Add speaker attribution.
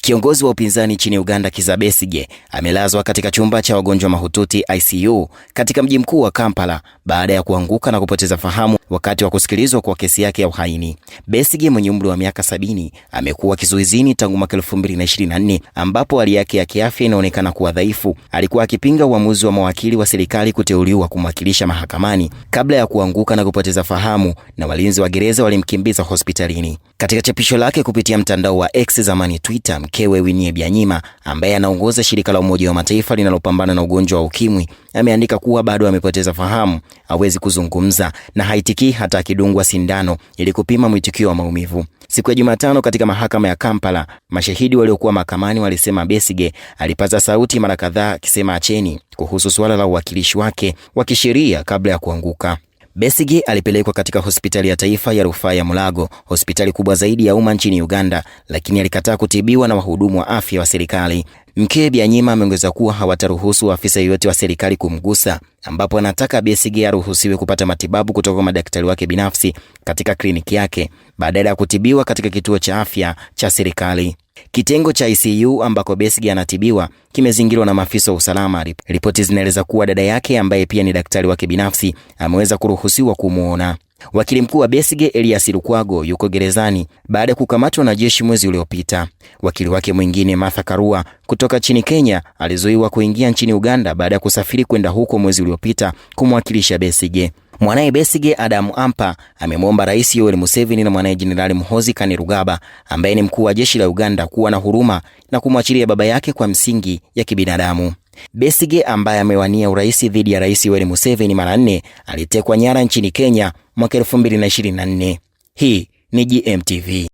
Speaker 1: Kiongozi wa upinzani nchini Uganda Kizza Besigye amelazwa katika chumba cha wagonjwa mahututi ICU katika mji mkuu wa Kampala baada ya kuanguka na kupoteza fahamu wakati wa kusikilizwa kwa kesi yake ya uhaini. Besigye mwenye umri wa miaka 70 amekuwa kizuizini tangu mwaka 2024 ambapo hali yake ya kiafya inaonekana kuwa dhaifu. Alikuwa akipinga uamuzi wa mawakili wa serikali kuteuliwa kumwakilisha mahakamani kabla ya kuanguka na kupoteza fahamu, na walinzi wa gereza walimkimbiza hospitalini. Katika chapisho lake kupitia mtandao wa X, zamani Twitter, mkewe Winnie Byanyima ambaye anaongoza shirika la Umoja wa Mataifa linalopambana na ugonjwa wa ukimwi ameandika kuwa bado amepoteza fahamu, hawezi kuzungumza na haitikii hata akidungwa sindano ili kupima mwitikio wa maumivu. Siku ya Jumatano katika mahakama ya Kampala, mashahidi waliokuwa mahakamani walisema Besigye alipaza sauti mara kadhaa akisema acheni kuhusu suala la uwakilishi wake wa kisheria kabla ya kuanguka. Besigye alipelekwa katika hospitali ya taifa ya rufaa ya Mulago, hospitali kubwa zaidi ya umma nchini Uganda, lakini alikataa kutibiwa na wahudumu wa afya wa serikali. Mke Byanyima ameongeza kuwa hawataruhusu afisa yeyote wa serikali kumgusa, ambapo anataka Besigye aruhusiwe kupata matibabu kutoka kwa madaktari wake binafsi katika kliniki yake badala ya kutibiwa katika kituo cha afya cha serikali. Kitengo cha ICU ambako Besigye anatibiwa kimezingirwa na maafisa wa usalama. Ripoti zinaeleza kuwa dada yake ambaye pia ni daktari wake binafsi ameweza kuruhusiwa kumuona. Wakili mkuu wa Besigye Elias Lukwago yuko gerezani baada ya kukamatwa na jeshi mwezi uliopita. Wakili wake mwingine Martha Karua kutoka nchini Kenya alizuiwa kuingia nchini Uganda baada ya kusafiri kwenda huko mwezi uliopita kumwakilisha Besigye. Mwanae Besigye Adamu Ampa amemwomba Rais Yoweri Museveni na mwanae Jenerali Muhoozi Kainerugaba ambaye ni mkuu wa jeshi la Uganda kuwa na huruma na kumwachilia baba yake kwa msingi ya kibinadamu. Besigye ambaye amewania urais dhidi ya Rais Yoweri Museveni mara 4 alitekwa nyara nchini Kenya mwaka 2024. Hii ni GMTV.